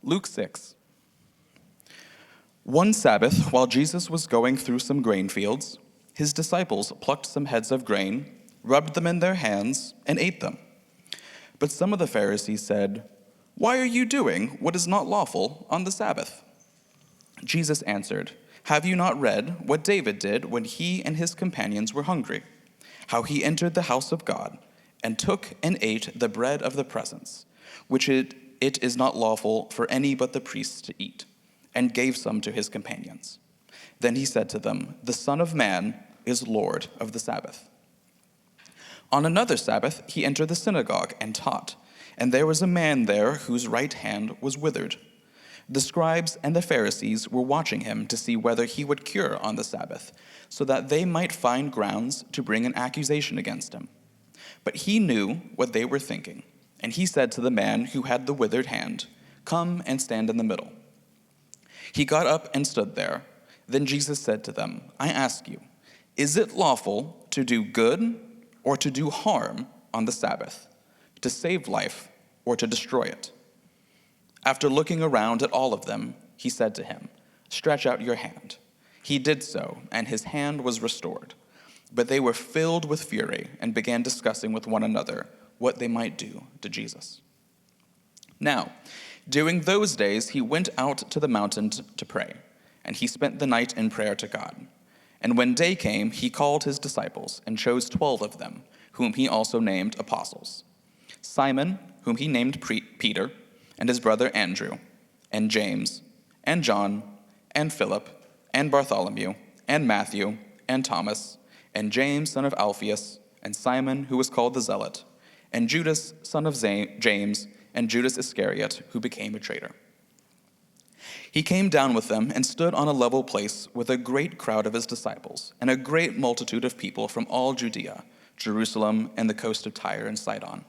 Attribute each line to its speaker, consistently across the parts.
Speaker 1: Luke 6. One Sabbath, while Jesus was going through some grain fields, his disciples plucked some heads of grain, rubbed them in their hands, and ate them. But some of the Pharisees said, "Why are you doing what is not lawful on the Sabbath?" Jesus answered, "Have you not read what David did when he and his companions were hungry? How he entered the house of God and took and ate the bread of the presence, which it is not lawful for any but the priests to eat, and gave some to his companions. Then he said to them, 'The Son of Man is Lord of the Sabbath.' On another Sabbath he entered the synagogue and taught, and there was a man there whose right hand was withered. The scribes and the Pharisees were watching him to see whether he would cure on the Sabbath, so that they might find grounds to bring an accusation against him. But he knew what they were thinking, and he said to the man who had the withered hand, 'Come and stand in the middle.' He got up and stood there. Then Jesus said to them, 'I ask you, is it lawful to do good or to do harm on the Sabbath, to save life or to destroy it?' After looking around at all of them, he said to him, 'Stretch out your hand.' He did so, and his hand was restored. But they were filled with fury and began discussing with one another what they might do to Jesus. Now, during those days, he went out to the mountain to pray, and he spent the night in prayer to God. And when day came, he called his disciples and chose 12 of them, whom he also named apostles: Simon, whom he named Peter, and his brother Andrew, and James, and John, and Philip, and Bartholomew, and Matthew, and Thomas, and James, son of Alphaeus, and Simon, who was called the Zealot, and Judas, son of James, and Judas Iscariot, who became a traitor. He came down with them and stood on a level place with a great crowd of his disciples, and a great multitude of people from all Judea, Jerusalem, and the coast of Tyre and Sidon.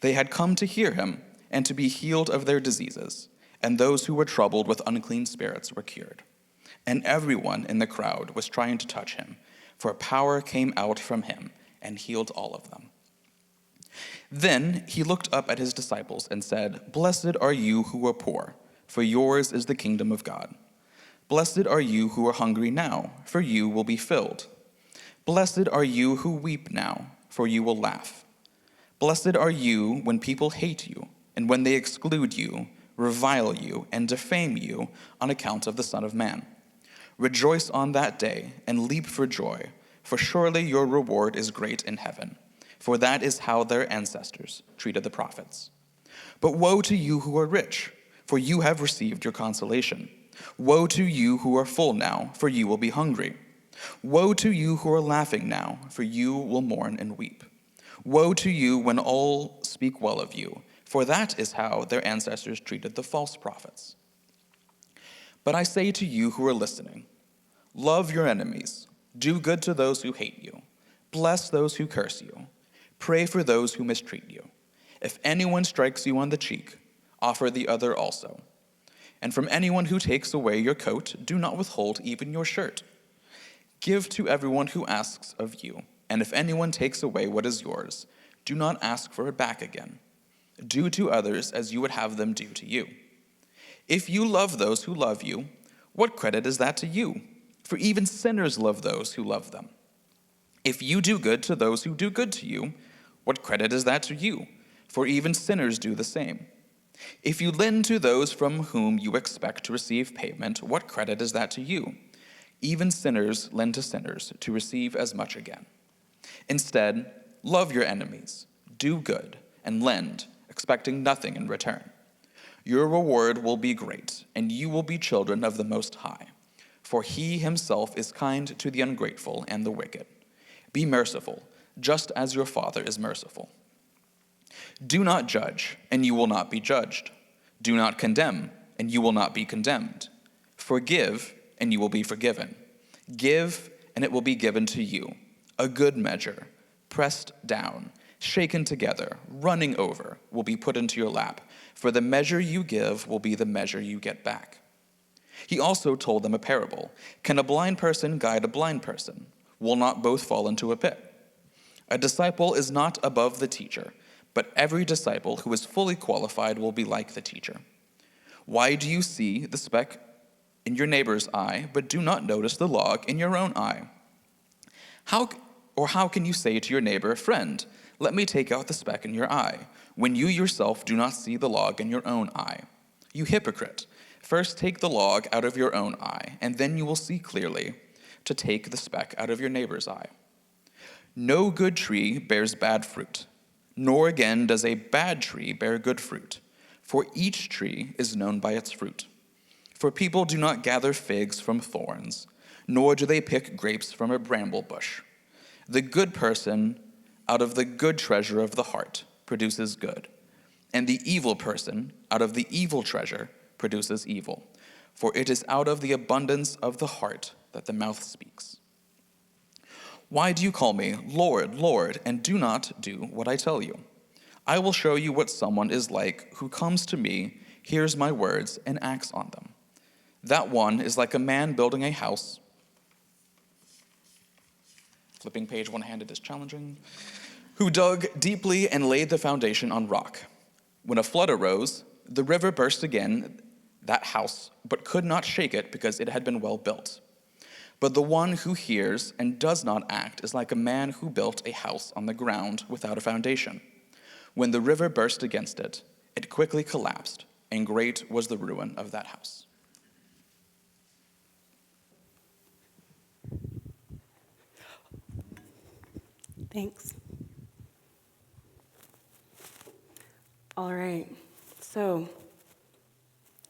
Speaker 1: They had come to hear him and to be healed of their diseases, and those who were troubled with unclean spirits were cured. And everyone in the crowd was trying to touch him, for power came out from him and healed all of them. Then he looked up at his disciples and said, "Blessed are you who are poor, for yours is the kingdom of God. Blessed are you who are hungry now, for you will be filled. Blessed are you who weep now, for you will laugh. Blessed are you when people hate you, and when they exclude you, revile you, and defame you on account of the Son of Man. Rejoice on that day and leap for joy, for surely your reward is great in heaven, for that is how their ancestors treated the prophets. But woe to you who are rich, for you have received your consolation. Woe to you who are full now, for you will be hungry. Woe to you who are laughing now, for you will mourn and weep. Woe to you when all speak well of you, for that is how their ancestors treated the false prophets. But I say to you who are listening, love your enemies, do good to those who hate you, bless those who curse you, pray for those who mistreat you. If anyone strikes you on the cheek, offer the other also. And from anyone who takes away your coat, do not withhold even your shirt. Give to everyone who asks of you, and if anyone takes away what is yours, do not ask for it back again. Do to others as you would have them do to you. If you love those who love you, what credit is that to you? For even sinners love those who love them. If you do good to those who do good to you, what credit is that to you? For even sinners do the same. If you lend to those from whom you expect to receive payment, what credit is that to you? Even sinners lend to sinners to receive as much again. Instead, love your enemies, do good, and lend, expecting nothing in return. Your reward will be great, and you will be children of the Most High, for he himself is kind to the ungrateful and the wicked. Be merciful, just as your Father is merciful. Do not judge, and you will not be judged. Do not condemn, and you will not be condemned. Forgive, and you will be forgiven. Give, and it will be given to you. A good measure, pressed down, shaken together, running over, will be put into your lap. For the measure you give will be the measure you get back. He also told them a parable. Can a blind person guide a blind person? Will not both fall into a pit? A disciple is not above the teacher, but every disciple who is fully qualified will be like the teacher. Why do you see the speck in your neighbor's eye, but do not notice the log in your own eye? How can you say to your neighbor, friend, let me take out the speck in your eye, when you yourself do not see the log in your own eye? You hypocrite, first take the log out of your own eye, and then you will see clearly to take the speck out of your neighbor's eye. No good tree bears bad fruit, nor again does a bad tree bear good fruit, for each tree is known by its fruit. For people do not gather figs from thorns, nor do they pick grapes from a bramble bush. The good person out of the good treasure of the heart produces good, and the evil person out of the evil treasure produces evil. For it is out of the abundance of the heart that the mouth speaks. Why do you call me Lord, Lord, and do not do what I tell you? I will show you what someone is like who comes to me, hears my words, and acts on them. That one is like a man building a house. Flipping page one-handed is challenging. Who dug deeply and laid the foundation on rock. When a flood arose, the river burst again that house, but could not shake it because it had been well built. But the one who hears and does not act is like a man who built a house on the ground without a foundation. When the river burst against it, it quickly collapsed, and great was the ruin of that house.
Speaker 2: Thanks. All right, so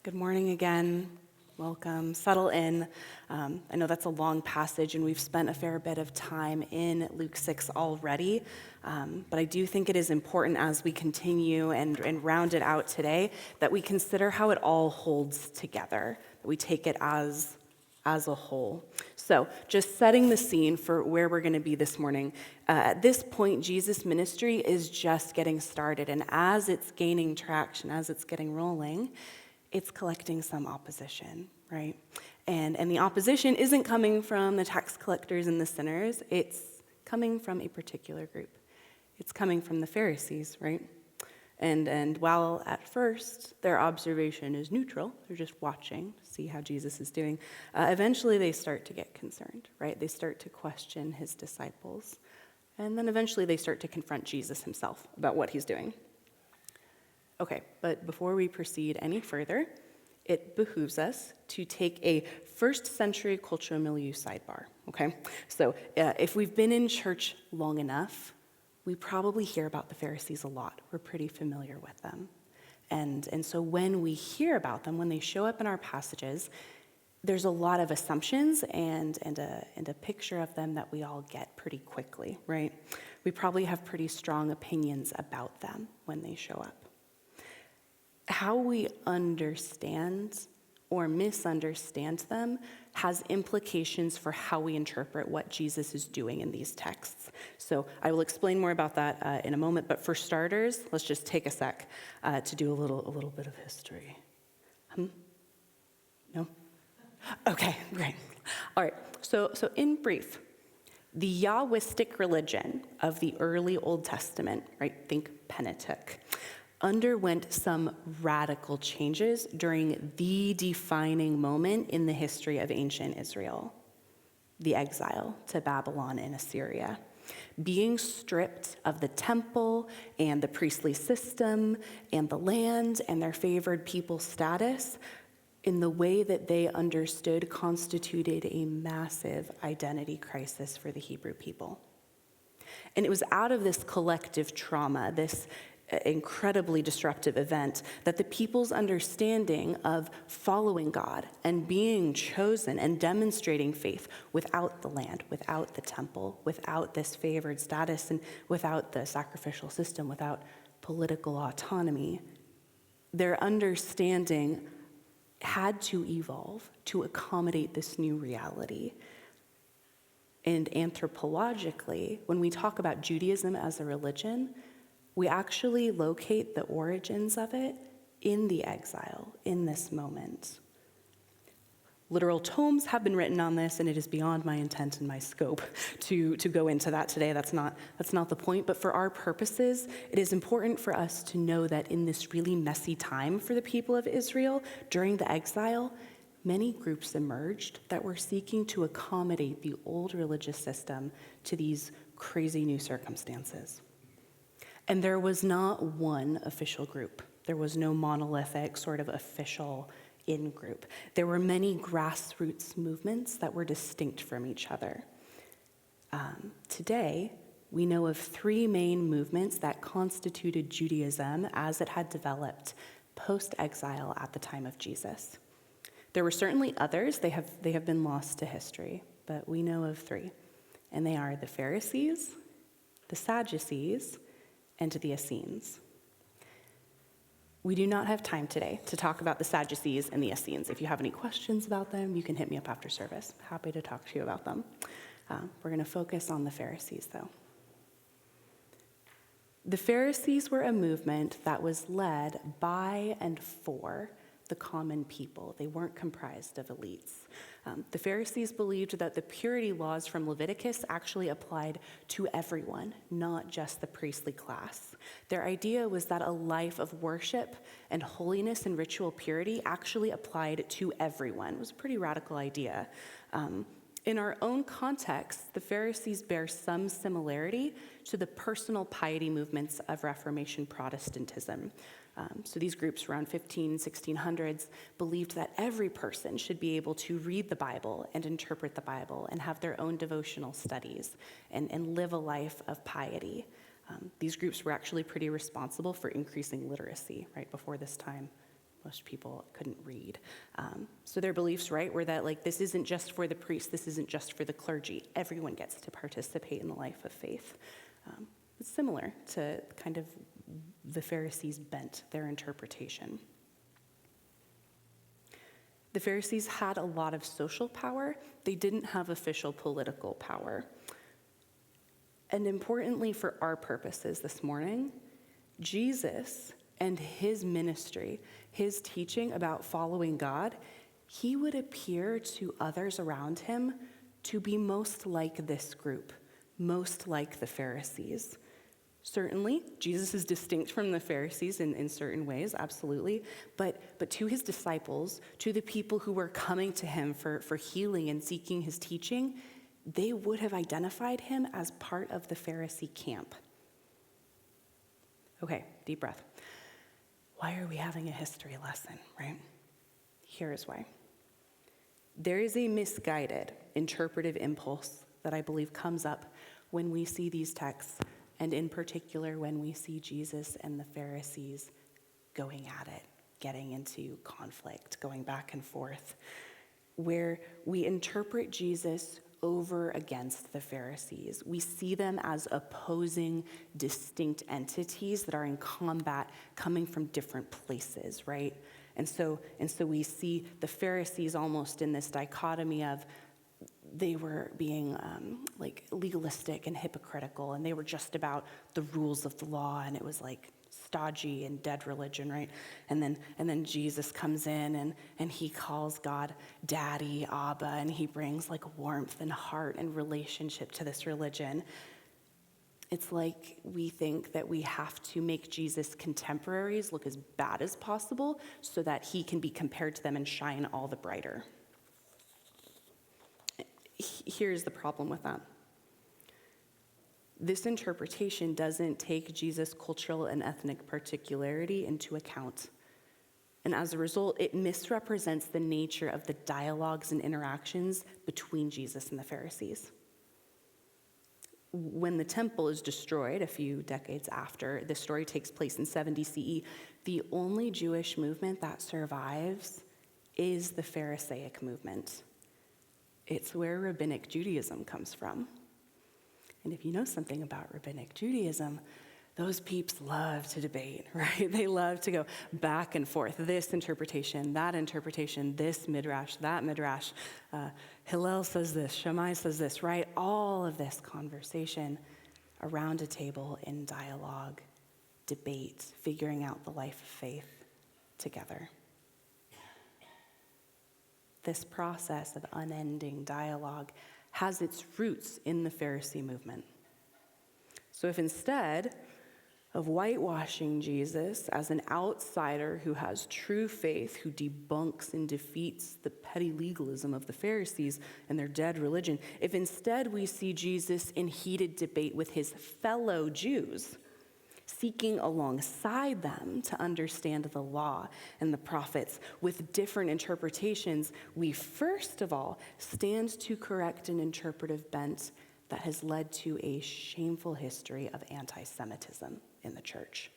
Speaker 2: good morning again. Welcome, settle in. I know that's a long passage, and we've spent a fair bit of time in Luke 6 already, but I do think it is important as we continue and round it out today that we consider how it all holds together, that we take it as a whole. So just setting the scene for where we're going to be this morning. At this point, Jesus' ministry is just getting started, and as it's gaining traction, as it's getting rolling, it's collecting some opposition, right? And the opposition isn't coming from the tax collectors and the sinners. It's coming from a particular group. It's coming from the Pharisees, right? And while at first their observation is neutral, they're just watching to see how Jesus is doing, eventually they start to get concerned, right? They start to question his disciples. And then eventually they start to confront Jesus himself about what he's doing. Okay, but before we proceed any further, it behooves us to take a first century cultural milieu sidebar, okay? So if we've been in church long enough, we probably hear about the Pharisees a lot. We're pretty familiar with them. And so when we hear about them, when they show up in our passages, there's a lot of assumptions and a picture of them that we all get pretty quickly, right? We probably have pretty strong opinions about them when they show up. How we understand or misunderstand them has implications for how we interpret what Jesus is doing in these texts. So I will explain more about that in a moment, but for starters, let's just take a sec to do a little bit of history. No? Okay, great. All right, so in brief, the Yahwistic religion of the early Old Testament, right, think Pentateuch, underwent some radical changes during the defining moment in the history of ancient Israel, the exile to Babylon and Assyria. Being stripped of the temple and the priestly system and the land and their favored people status in the way that they understood constituted a massive identity crisis for the Hebrew people. And it was out of this collective trauma, this incredibly disruptive event, that the people's understanding of following God and being chosen and demonstrating faith without the land, without the temple, without this favored status, and without the sacrificial system, without political autonomy, their understanding had to evolve to accommodate this new reality. And anthropologically, when we talk about Judaism as a religion, we actually locate the origins of it in the exile, in this moment. Literal tomes have been written on this, and it is beyond my intent and my scope to go into that today. That's not the point. But for our purposes, it is important for us to know that in this really messy time for the people of Israel during the exile, many groups emerged that were seeking to accommodate the old religious system to these crazy new circumstances. And there was not one official group. There was no monolithic sort of official in-group. There were many grassroots movements that were distinct from each other. Today, we know of three main movements that constituted Judaism as it had developed post-exile at the time of Jesus. There were certainly others. They have been lost to history, but we know of three. And they are the Pharisees, the Sadducees, and the Essenes. We do not have time today to talk about the Sadducees and the Essenes. If you have any questions about them, you can hit me up after service. Happy to talk to you about them. We're going to focus on the Pharisees, though. The Pharisees were a movement that was led by and for the common people. They weren't comprised of elites. The Pharisees believed that the purity laws from Leviticus actually applied to everyone, not just the priestly class. Their idea was that a life of worship and holiness and ritual purity actually applied to everyone. It was a pretty radical idea. In our own context, the Pharisees bear some similarity to the personal piety movements of Reformation Protestantism. So these groups around 1600s believed that every person should be able to read the Bible and interpret the Bible and have their own devotional studies and live a life of piety. These groups were actually pretty responsible for increasing literacy, right? Before this time, most people couldn't read. So their beliefs, right, were that this isn't just for the priests, this isn't just for the clergy. Everyone gets to participate in the life of faith. It's similar to kind of the Pharisees bent their interpretation. The Pharisees had a lot of social power. They didn't have official political power. And importantly for our purposes this morning, Jesus and his ministry, his teaching about following God, he would appear to others around him to be most like this group, most like the Pharisees. Certainly, Jesus is distinct from the Pharisees in certain ways, absolutely. But to his disciples, to the people who were coming to him for healing and seeking his teaching, they would have identified him as part of the Pharisee camp. Okay, deep breath. Why are we having a history lesson, right? Here is why. There is a misguided interpretive impulse that I believe comes up when we see these texts, and in particular when we see Jesus and the Pharisees going at it, getting into conflict, going back and forth, where we interpret Jesus over against the Pharisees. We see them as opposing distinct entities that are in combat coming from different places, right? And so we see the Pharisees almost in this dichotomy of they were being legalistic and hypocritical, and they were just about the rules of the law, and it was stodgy and dead religion, right? And then Jesus comes in and he calls God Daddy, Abba, and he brings warmth and heart and relationship to this religion. It's like we think that we have to make Jesus' contemporaries look as bad as possible so that he can be compared to them and shine all the brighter. Here's the problem with that. This interpretation doesn't take Jesus' cultural and ethnic particularity into account. And as a result, it misrepresents the nature of the dialogues and interactions between Jesus and the Pharisees. When the temple is destroyed a few decades after, this story takes place in 70 CE, the only Jewish movement that survives is the Pharisaic movement. It's where Rabbinic Judaism comes from. And if you know something about Rabbinic Judaism, those peeps love to debate, right? They love to go back and forth. This interpretation, this midrash, that midrash. Hillel says this, Shammai says this, right? All of this conversation around a table in dialogue, debate, figuring out the life of faith together. This process of unending dialogue has its roots in the Pharisee movement. So if instead of whitewashing Jesus as an outsider who has true faith, who debunks and defeats the petty legalism of the Pharisees and their dead religion, if instead we see Jesus in heated debate with his fellow Jews, seeking alongside them to understand the law and the prophets with different interpretations, we first of all stand to correct an interpretive bent that has led to a shameful history of anti-Semitism in the church.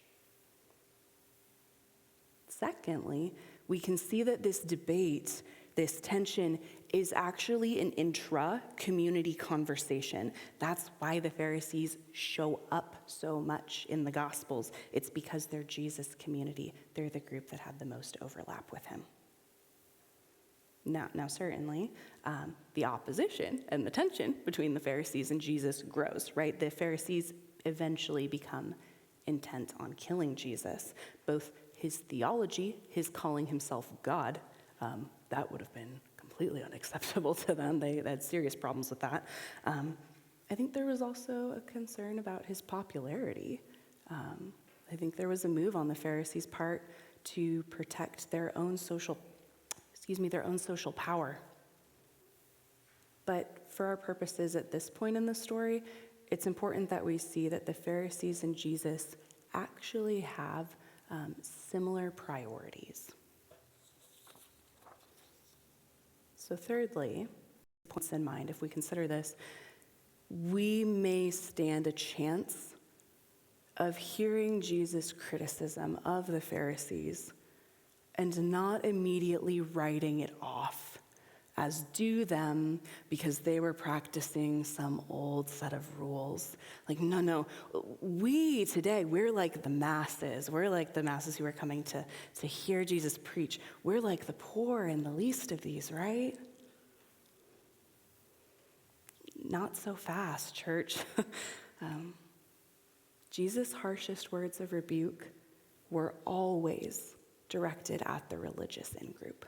Speaker 2: Secondly, we can see that this debate, this tension, is actually an intra-community conversation. That's why the Pharisees show up so much in the Gospels. It's because they're Jesus' community. They're the group that had the most overlap with him. Now certainly, the opposition and the tension between the Pharisees and Jesus grows, right? The Pharisees eventually become intent on killing Jesus. Both his theology, his calling himself God, that would have been completely unacceptable to them. They had serious problems with that. I think there was also a concern about his popularity. I think there was a move on the Pharisees' part to protect their own social power. But for our purposes at this point in the story, it's important that we see that the Pharisees and Jesus actually have similar priorities. So thirdly, points in mind, if we consider this, we may stand a chance of hearing Jesus' criticism of the Pharisees and not immediately writing it off as due them because they were practicing some old set of rules. Like, no, we today, we're like the masses. We're like the masses who are coming to hear Jesus preach. We're like the poor and the least of these, right? Not so fast, church. Jesus' harshest words of rebuke were always directed at the religious in-group,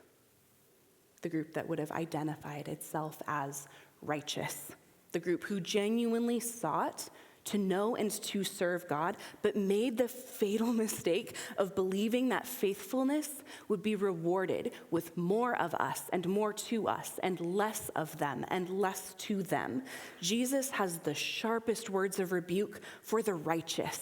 Speaker 2: the group that would have identified itself as righteous, the group who genuinely sought to know and to serve God, but made the fatal mistake of believing that faithfulness would be rewarded with more of us and more to us and less of them and less to them. Jesus has the sharpest words of rebuke for the righteous.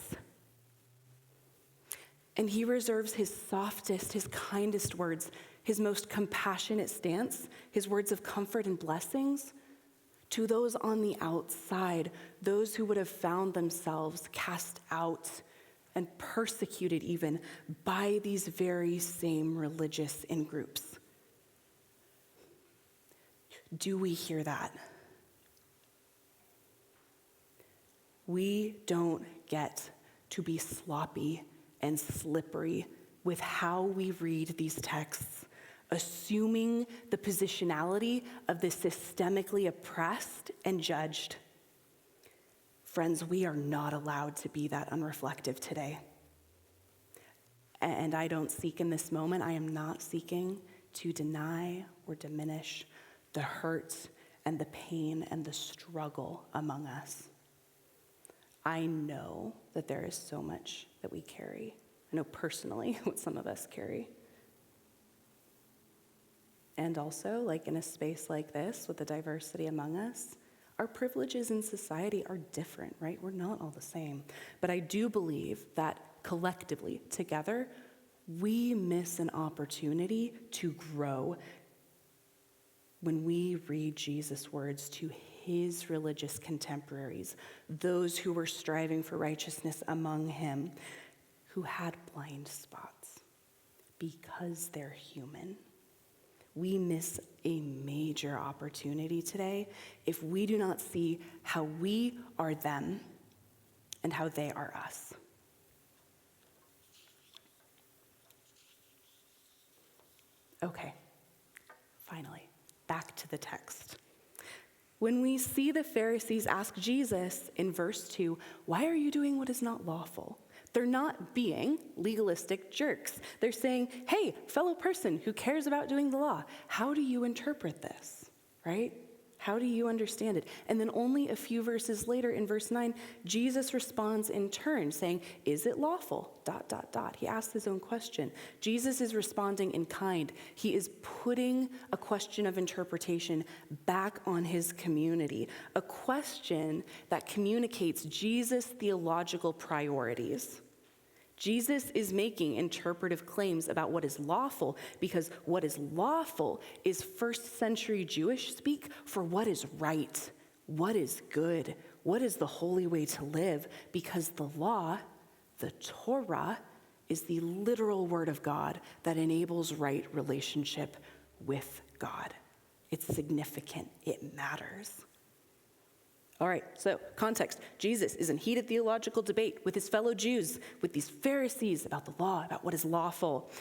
Speaker 2: And he reserves his softest, his kindest words, his most compassionate stance, his words of comfort and blessings to those on the outside, those who would have found themselves cast out and persecuted even by these very same religious in-groups. Do we hear that? We don't get to be sloppy and slippery with how we read these texts, assuming the positionality of the systemically oppressed and judged. Friends, we are not allowed to be that unreflective today. And I don't seek in this moment, I am not seeking to deny or diminish the hurt and the pain and the struggle among us. I know that there is so much that we carry. I know personally what some of us carry. And also, like in a space like this, with the diversity among us, our privileges in society are different, right? We're not all the same. But I do believe that collectively, together, we miss an opportunity to grow when we read Jesus' words to his religious contemporaries, those who were striving for righteousness among him, who had blind spots because they're human. We miss a major opportunity today if we do not see how we are them and how they are us. Okay, finally, back to the text. When we see the Pharisees ask Jesus in verse 2, "Why are you doing what is not lawful?" They're not being legalistic jerks. They're saying, hey, fellow person who cares about doing the law, how do you interpret this, right? How do you understand it? And then only a few verses later in verse 9, Jesus responds in turn saying, is it lawful? ... He asks his own question. Jesus is responding in kind. He is putting a question of interpretation back on his community, a question that communicates Jesus' theological priorities. Jesus is making interpretive claims about what is lawful because what is lawful is first century Jewish speak for what is right, what is good, what is the holy way to live, because the law, the Torah, is the literal word of God that enables right relationship with God. It's significant, it matters. All right, so context. Jesus is in heated theological debate with his fellow Jews, with these Pharisees about the law, about what is lawful.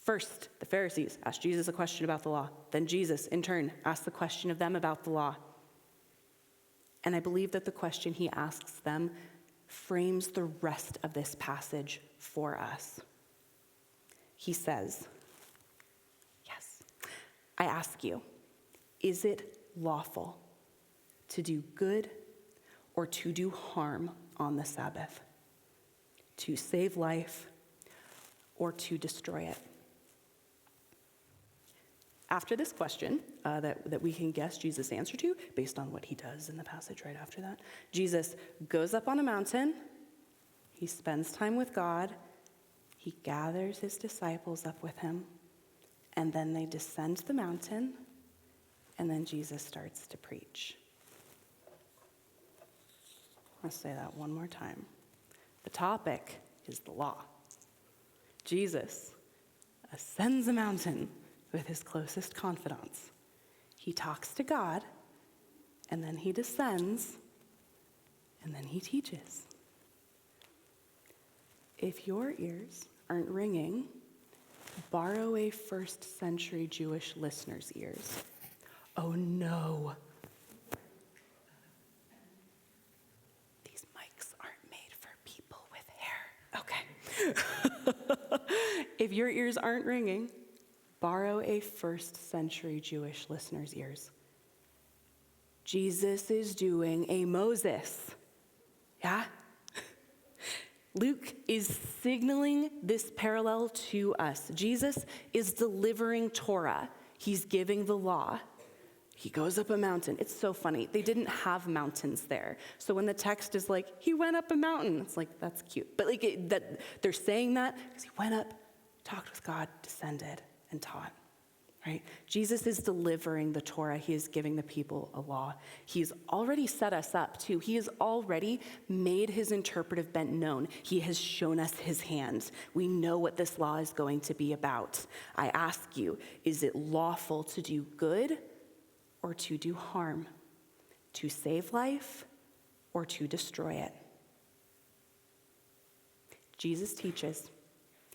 Speaker 2: First, the Pharisees ask Jesus a question about the law. Then Jesus, in turn, asks the question of them about the law. And I believe that the question he asks them frames the rest of this passage for us. He says, yes, I ask you, is it lawful to do good or to do harm on the Sabbath, to save life or to destroy it? After this question that we can guess Jesus' answer to based on what he does in the passage right after that, Jesus goes up on a mountain, he spends time with God, he gathers his disciples up with him, and then they descend the mountain, and then Jesus starts to preach. I'll say that one more time. The topic is the law. Jesus ascends a mountain with his closest confidants. He talks to God, and then he descends, and then he teaches. If your ears aren't ringing, borrow a first century Jewish listener's ears. Oh no. If your ears aren't ringing, borrow a first century Jewish listener's ears. Jesus is doing a Moses. Yeah? Luke is signaling this parallel to us. Jesus is delivering Torah. He's giving the law. He goes up a mountain. It's so funny. They didn't have mountains there. So when the text is like, he went up a mountain, it's like, that's cute. But that they're saying that because he went up, talked with God, descended, and taught, right? Jesus is delivering the Torah. He is giving the people a law. He's already set us up, too. He has already made his interpretive bent known. He has shown us his hands. We know what this law is going to be about. I ask you, is it lawful to do good or to do harm, to save life or to destroy it? Jesus teaches.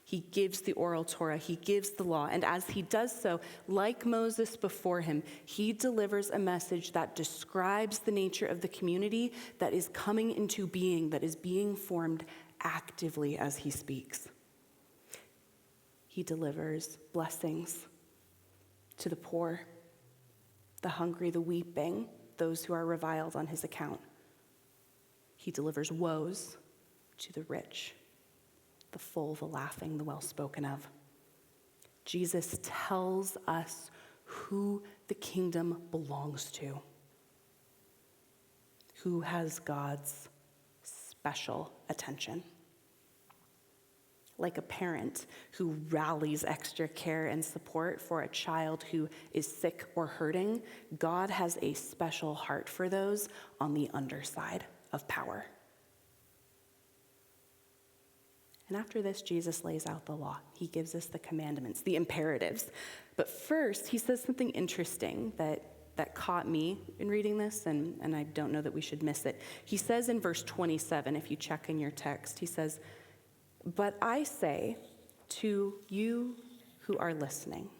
Speaker 2: He gives the oral Torah. He gives the law. And as he does so, like Moses before him, he delivers a message that describes the nature of the community that is coming into being, that is being formed actively as he speaks. He delivers blessings to the poor, the hungry, the weeping, those who are reviled on his account. He delivers woes to the rich, the full, the laughing, the well-spoken of. Jesus tells us who the kingdom belongs to, who has God's special attention. Like a parent who rallies extra care and support for a child who is sick or hurting, God has a special heart for those on the underside of power. And after this, Jesus lays out the law. He gives us the commandments, the imperatives. But first, he says something interesting that caught me in reading this, and I don't know that we should miss it. He says in verse 27, if you check in your text, he says, "But I say to you who are listening."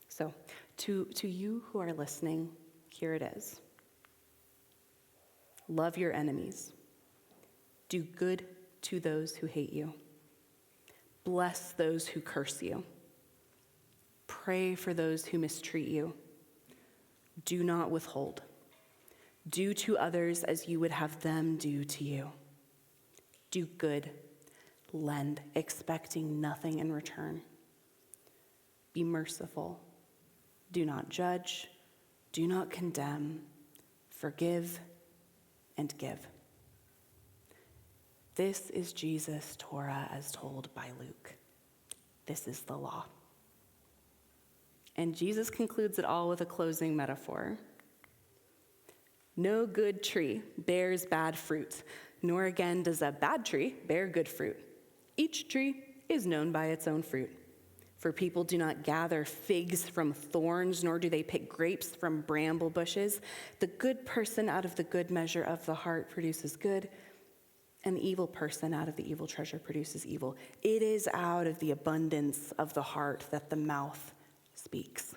Speaker 2: So, to you who are listening, here it is. Love your enemies. Do good to those who hate you. Bless those who curse you. Pray for those who mistreat you. Do not withhold. Do to others as you would have them do to you. Do good. Lend, expecting nothing in return. Be merciful. Do not judge. Do not condemn. Forgive and give. This is Jesus' Torah as told by Luke. This is the law. And Jesus concludes it all with a closing metaphor. No good tree bears bad fruit, nor again does a bad tree bear good fruit. Each tree is known by its own fruit. For people do not gather figs from thorns, nor do they pick grapes from bramble bushes. The good person out of the good measure of the heart produces good, and the evil person out of the evil treasure produces evil. It is out of the abundance of the heart that the mouth speaks.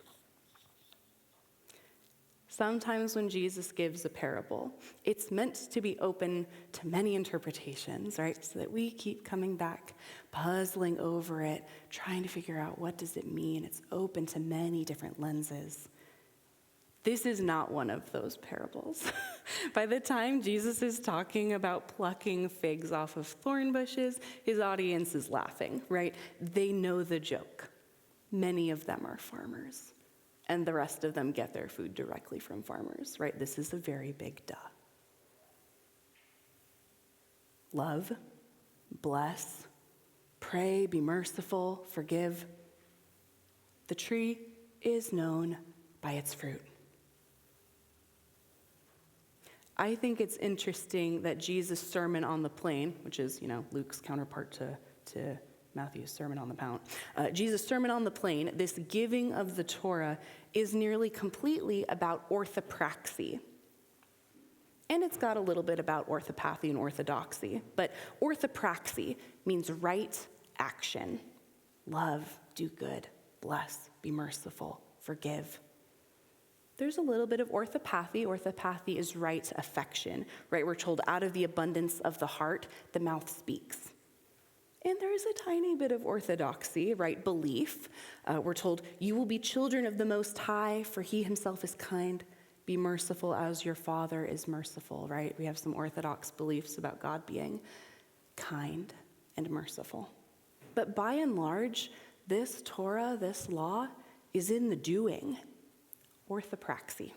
Speaker 2: Sometimes when Jesus gives a parable, it's meant to be open to many interpretations, right? So that we keep coming back, puzzling over it, trying to figure out what does it mean. It's open to many different lenses. This is not one of those parables. By the time Jesus is talking about plucking figs off of thorn bushes, his audience is laughing, right? They know the joke. Many of them are farmers, and the rest of them get their food directly from farmers, right? This is a very big duh. Love, bless, pray, be merciful, forgive. The tree is known by its fruit. I think it's interesting that Jesus' Sermon on the Plain, which is, Luke's counterpart to Matthew's Sermon on the Mount, Jesus' Sermon on the Plain, this giving of the Torah, is nearly completely about orthopraxy. And it's got a little bit about orthopathy and orthodoxy. But orthopraxy means right action. Love, do good, bless, be merciful, forgive. There's a little bit of orthopathy. Orthopathy is right affection, right? We're told out of the abundance of the heart, the mouth speaks. And there is a tiny bit of orthodoxy, right? Belief. We're told, you will be children of the Most High, for he himself is kind. Be merciful as your Father is merciful, right? We have some orthodox beliefs about God being kind and merciful. But by and large, this Torah, this law, is in the doing. Orthopraxy.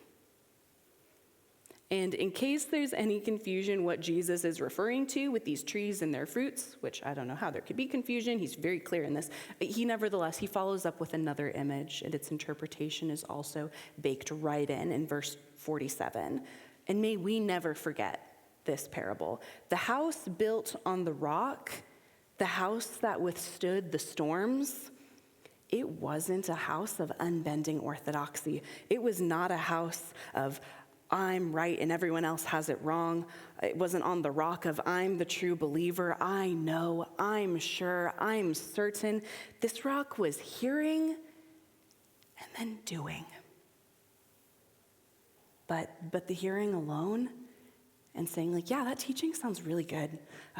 Speaker 2: And in case there's any confusion what Jesus is referring to with these trees and their fruits, which I don't know how there could be confusion, he's very clear in this, he follows up with another image, and its interpretation is also baked right in verse 47. And may we never forget this parable. The house built on the rock, the house that withstood the storms, it wasn't a house of unbending orthodoxy. It was not a house of I'm right and everyone else has it wrong. It wasn't on the rock of I'm the true believer. I know, I'm sure, I'm certain. This rock was hearing and then doing. But the hearing alone and saying like, yeah, that teaching sounds really good.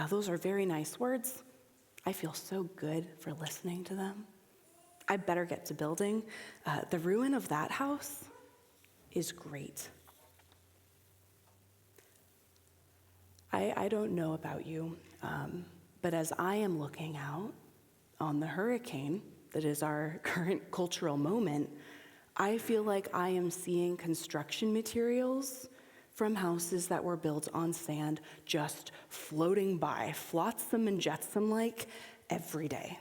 Speaker 2: Those are very nice words. I feel so good for listening to them. I better get to building. The ruin of that house is great. I don't know about you, but as I am looking out on the hurricane that is our current cultural moment, I feel like I am seeing construction materials from houses that were built on sand just floating by, flotsam and jetsam like, every day.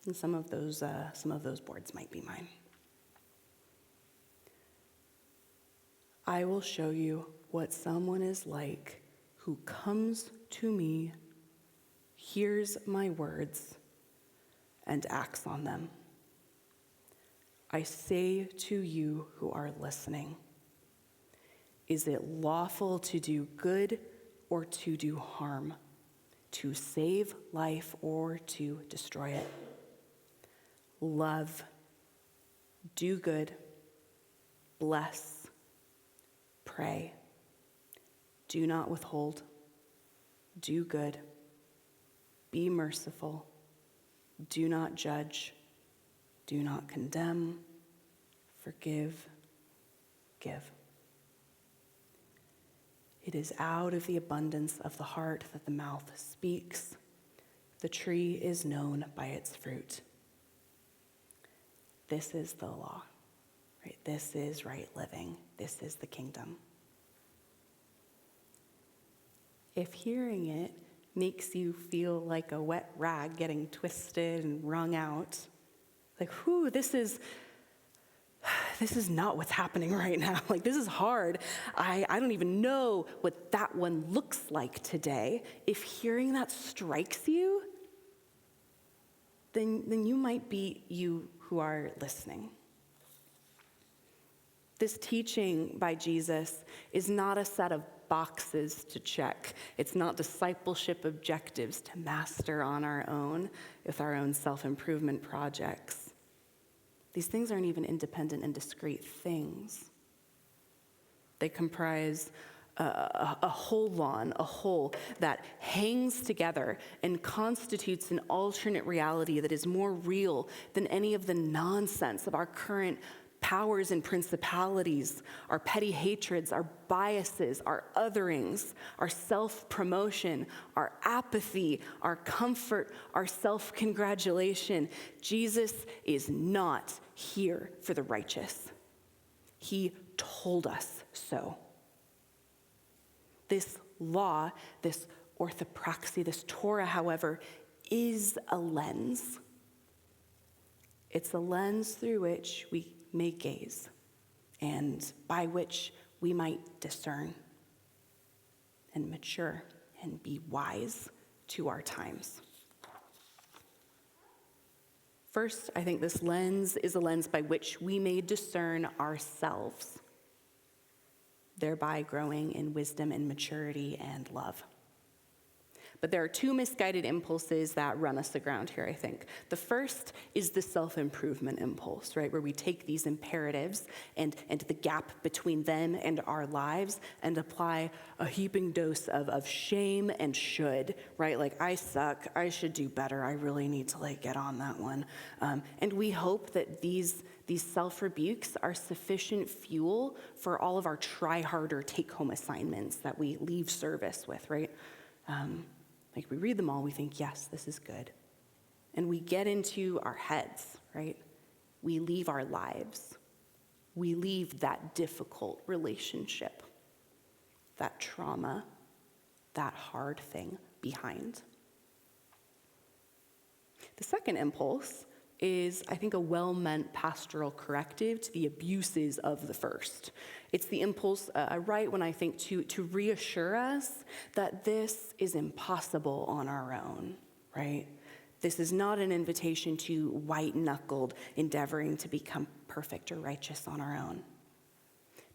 Speaker 2: And some of those boards might be mine. I will show you what someone is like who comes to me, hears my words, and acts on them. I say to you who are listening, is it lawful to do good or to do harm, to save life or to destroy it? Love, do good, bless, pray, do not withhold, do good, be merciful, do not judge, do not condemn, forgive, give. It is out of the abundance of the heart that the mouth speaks. The tree is known by its fruit. This is the law, right? This is right living. This is the kingdom. If hearing it makes you feel like a wet rag getting twisted and wrung out, like, whew, this is not what's happening right now. Like, this is hard. I don't even know what that one looks like today. If hearing that strikes you, then you might be you who are listening. This teaching by Jesus is not a set of boxes to check. It's not discipleship objectives to master on our own with our own self-improvement projects. These things aren't even independent and discrete things. They comprise a whole that hangs together and constitutes an alternate reality that is more real than any of the nonsense of our current powers and principalities, our petty hatreds, our biases, our otherings, our self-promotion, our apathy, our comfort, our self-congratulation. Jesus is not here for the righteous. He told us so. This law, this orthopraxy, this Torah, however, is a lens. It's a lens through which we may gaze and by which we might discern and mature and be wise to our times. First, I think this lens is a lens by which we may discern ourselves, thereby growing in wisdom and maturity and love. But there are two misguided impulses that run us aground here, I think. The first is the self-improvement impulse, right? Where we take these imperatives and the gap between them and our lives and apply a heaping dose of shame and should, right? Like, I suck, I should do better, I really need to get on that one. And we hope that these self-rebukes are sufficient fuel for all of our try-harder take-home assignments that we leave service with, right? Like, we read them all, we think, yes, this is good. And we get into our heads, right? We leave our lives. We leave that difficult relationship, that trauma, that hard thing behind. The second impulse is, I think, a well-meant pastoral corrective to the abuses of the first. It's the impulse, right when I think, to reassure us that this is impossible on our own, right? This is not an invitation to white-knuckled endeavoring to become perfect or righteous on our own.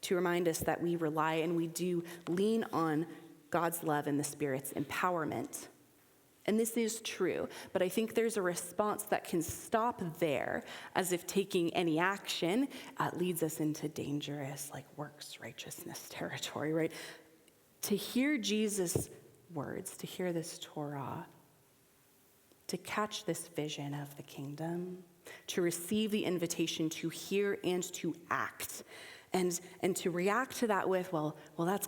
Speaker 2: To remind us that we rely and we do lean on God's love and the Spirit's empowerment. And this is true, but I think there's a response that can stop there, as if taking any action leads us into dangerous, works righteousness territory, right? To hear Jesus' words, to hear this Torah, to catch this vision of the kingdom, to receive the invitation to hear and to act, and to react to that with, well, that's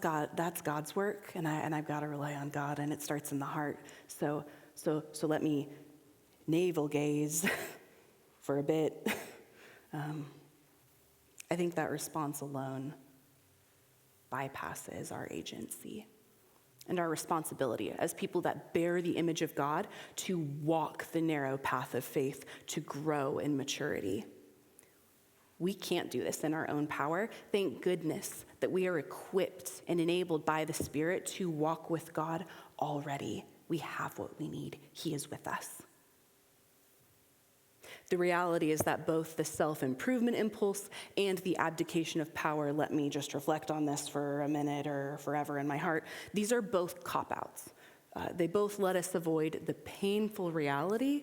Speaker 2: God's work, and I've got to rely on God, and it starts in the heart. So let me navel gaze for a bit. I think that response alone bypasses our agency and our responsibility as people that bear the image of God to walk the narrow path of faith, to grow in maturity. We can't do this in our own power. Thank goodness that we are equipped and enabled by the Spirit to walk with God already. We have what we need. He is with us. The reality is that both the self-improvement impulse and the abdication of power, let me just reflect on this for a minute or forever in my heart, these are both cop-outs. They both let us avoid the painful reality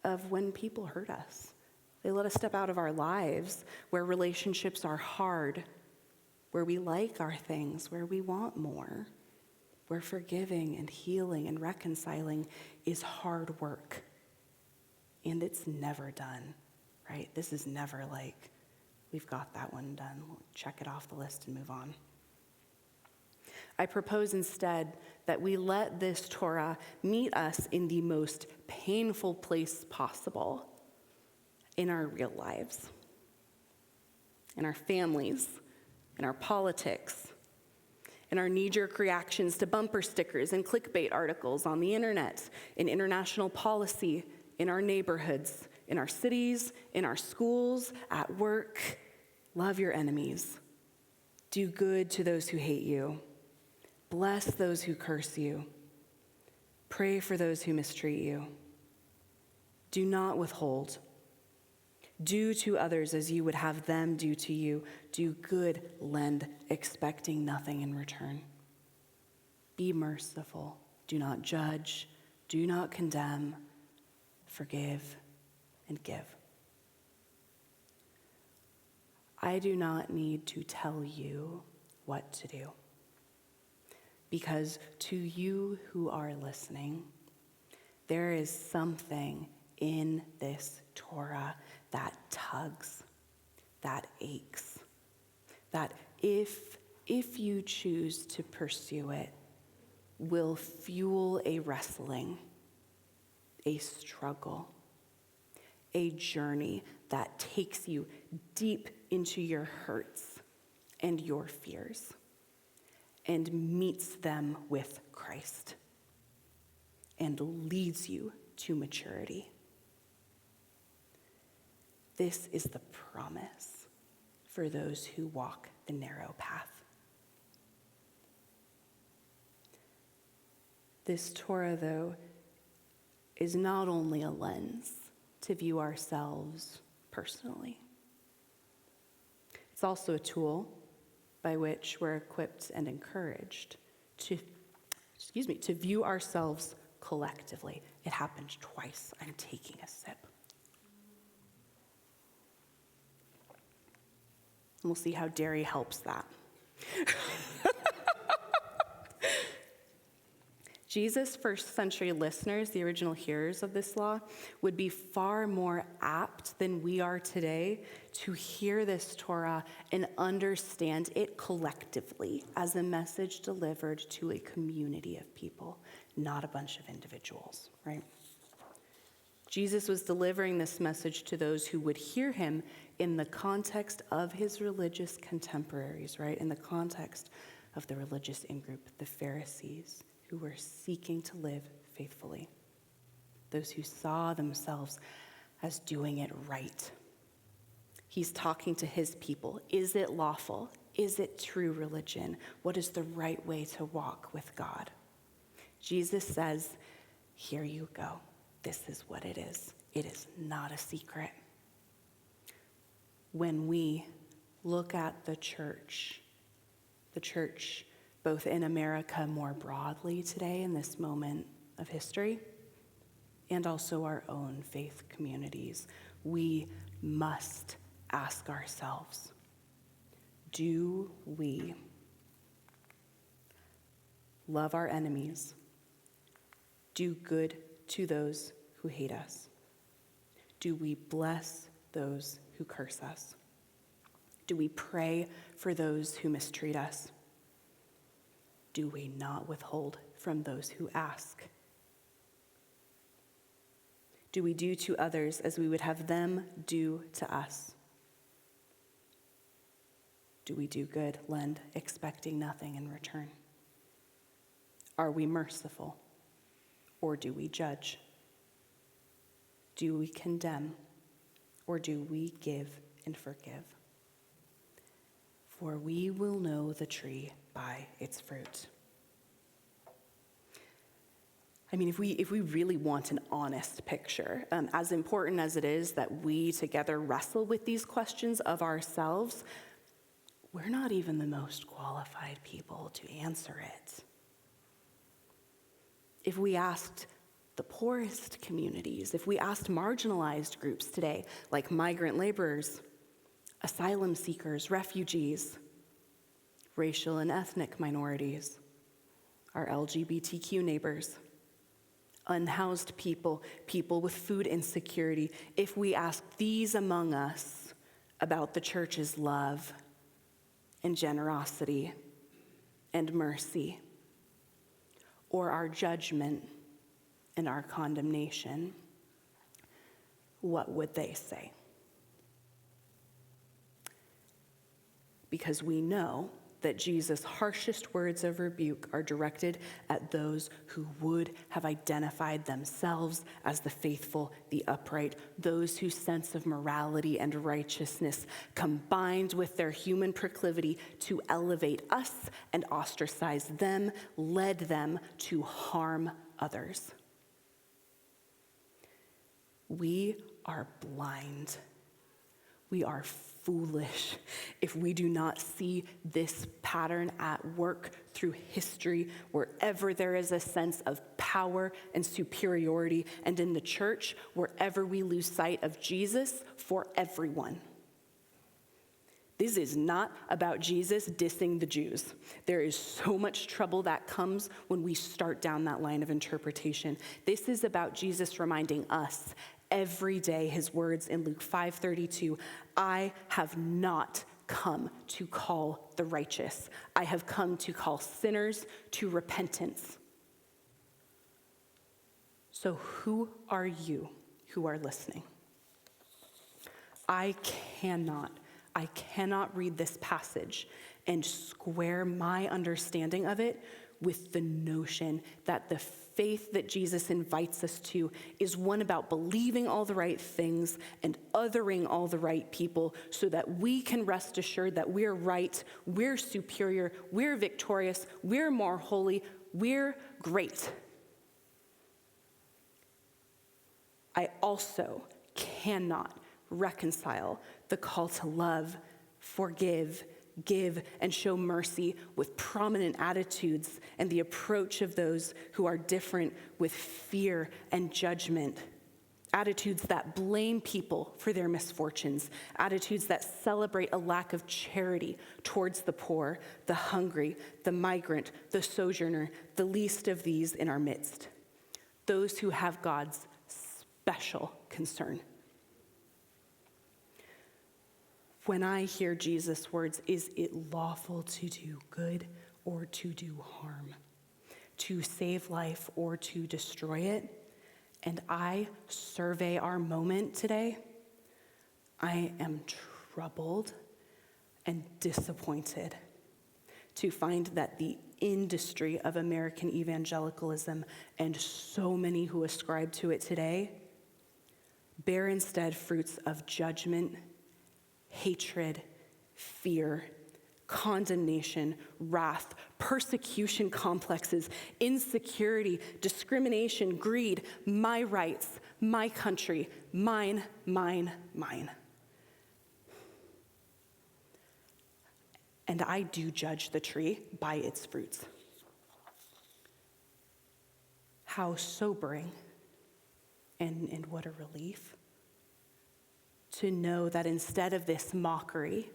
Speaker 2: of when people hurt us. They let us step out of our lives where relationships are hard, where we like our things, where we want more. where forgiving and healing and reconciling is hard work. And it's never done, right? This is never like, we've got that one done. We'll check it off the list and move on. I propose instead that we let this Torah meet us in the most painful place possible in our real lives, in our families, in our politics, in our knee-jerk reactions to bumper stickers and clickbait articles on the internet, in international policy, in our neighborhoods, in our cities, in our schools, at work. Love your enemies. Do good to those who hate you. Bless those who curse you. Pray for those who mistreat you. Do not withhold. Do to others as you would have them do to you. Do good, lend, expecting nothing in return. Be merciful. Do not judge. Do not condemn. Forgive and give. I do not need to tell you what to do, because to you who are listening, there is something in this Torah that tugs, that aches, that if you choose to pursue it, will fuel a wrestling, a struggle, a journey that takes you deep into your hurts and your fears and meets them with Christ and leads you to maturity. This is the promise for those who walk the narrow path. This Torah, though, is not only a lens to view ourselves personally. It's also a tool by which we're equipped and encouraged to view ourselves collectively. It happened twice. I'm taking a sip. And we'll see how dairy helps that. Jesus' first century listeners, the original hearers of this law, would be far more apt than we are today to hear this Torah and understand it collectively as a message delivered to a community of people, not a bunch of individuals, right? Jesus was delivering this message to those who would hear him in the context of his religious contemporaries, right? In the context of the religious in-group, the Pharisees, who were seeking to live faithfully, those who saw themselves as doing it right. He's talking to his people. Is it lawful? Is it true religion? What is the right way to walk with God? Jesus says, here you go. This is what it is. It is not a secret. When we look at the church both in America more broadly today in this moment of history, and also our own faith communities, we must ask ourselves, do we love our enemies, do good to those who hate us? Do we bless those who curse us? Do we pray for those who mistreat us? Do we not withhold from those who ask? Do we do to others as we would have them do to us? Do we do good, lend, expecting nothing in return? Are we merciful, or do we judge? Do we condemn, or do we give and forgive? For we will know the tree by its fruit. I mean, if we really want an honest picture, as important as it is that we together wrestle with these questions of ourselves, we're not even the most qualified people to answer it. If we asked the poorest communities, if we asked marginalized groups today, like migrant laborers, asylum seekers, refugees, racial and ethnic minorities, our LGBTQ neighbors, unhoused people, people with food insecurity, if we ask these among us about the church's love and generosity and mercy, or our judgment and our condemnation, what would they say? Because we know that Jesus' harshest words of rebuke are directed at those who would have identified themselves as the faithful, the upright, those whose sense of morality and righteousness combined with their human proclivity to elevate us and ostracize them, led them to harm others. We are blind. We are foolish if we do not see this pattern at work through history, wherever there is a sense of power and superiority, and in the church, wherever we lose sight of Jesus for everyone. This is not about Jesus dissing the Jews. There is so much trouble that comes when we start down that line of interpretation. This is about Jesus reminding us every day his words in Luke 5:32, I have not come to call the righteous. I have come to call sinners to repentance. So who are you who are listening? I cannot read this passage and square my understanding of it with the notion that the faith that Jesus invites us to is one about believing all the right things and othering all the right people so that we can rest assured that we're right, we're superior, we're victorious, we're more holy, we're great. I also cannot reconcile the call to love, forgive, give, and show mercy with prominent attitudes and the approach of those who are different with fear and judgment. Attitudes that blame people for their misfortunes. Attitudes that celebrate a lack of charity towards the poor, the hungry, the migrant, the sojourner, the least of these in our midst. Those who have God's special concern. When I hear Jesus' words, is it lawful to do good or to do harm? To save life or to destroy it? And I survey our moment today, I am troubled and disappointed to find that the industry of American evangelicalism and so many who ascribe to it today bear instead fruits of judgment, hatred, fear, condemnation, wrath, persecution complexes, insecurity, discrimination, greed, my rights, my country, mine, mine, mine. And I do judge the tree by its fruits. How sobering and what a relief to know that instead of this mockery,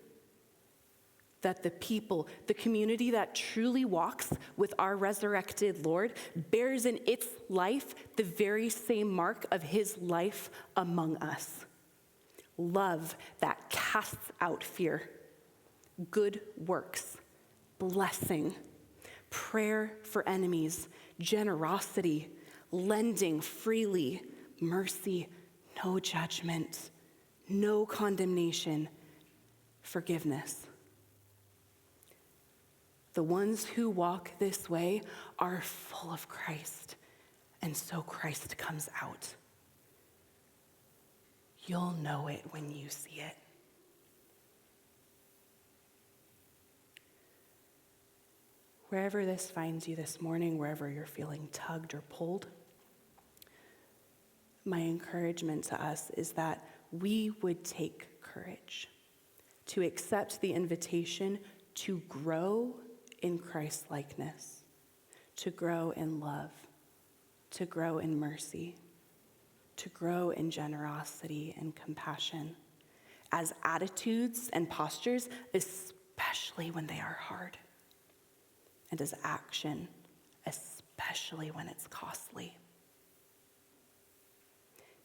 Speaker 2: that the people, the community that truly walks with our resurrected Lord, bears in its life the very same mark of his life among us. Love that casts out fear, good works, blessing, prayer for enemies, generosity, lending freely, mercy, no judgment, no condemnation, forgiveness. The ones who walk this way are full of Christ, and so Christ comes out. You'll know it when you see it. Wherever this finds you this morning, wherever you're feeling tugged or pulled, my encouragement to us is that we would take courage to accept the invitation to grow in Christ-likeness, to grow in love, to grow in mercy, to grow in generosity and compassion, as attitudes and postures, especially when they are hard, and as action especially when it's costly.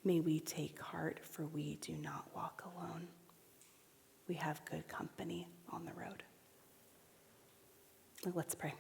Speaker 2: May we take heart, for we do not walk alone. We have good company on the road. Let's pray.